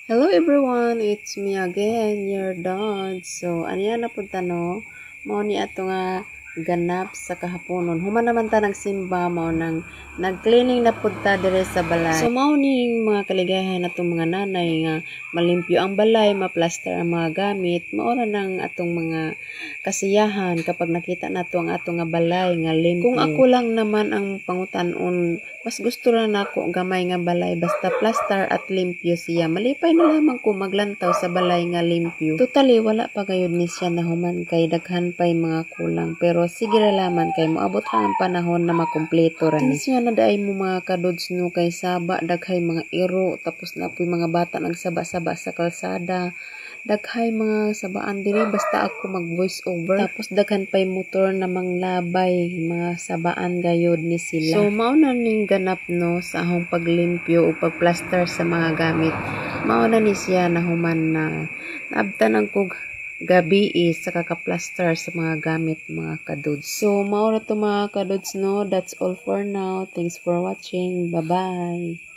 Hello everyone, it's me again, your dad. So, ano yan na punta no? Mao ni ato nga ganap sa kahaponon. Human naman ta nagsimba, mao nang nag-cleaning na punta dire sa balay. So, mao ni mga kaligayahan atong mga nanay nga malimpyo ang balay, maplaster ang mga gamit. Mao ra nang atong mga kasiyahan kapag nakita nato ang atong nga balay nga limpyo. Kung ako lang naman ang pangutan-on, mas gusto ra nako gamay nga balay basta plaster at limpyo siya. Malipay na lamang ko maglantaw sa balay nga limpyo. Totally wala pa gayud ni siya nahuman kay daghan pay mga kulang. Pero sige ra laman kay moabot lang ang panahon na makumpleto ra ni. Siya na daay mo mga kadods no kay saba daghay mga iro tapos na po'y mga bata nagsaba-saba sa kalsada. Daghay mga sabaan diri basta ako mag voice over tapos daghan pay motor na manglabay mga sabaan gayod ni sila. So mao na ning ganap no sa akong paglimpyo o pagplaster sa mga gamit. Mao na ni siya nahuman na naabtan ang kog gabi sa kakaplaster sa mga gamit mga kadudes. So mao na to mga kadudes no. That's all for now. Thanks for watching. Bye bye.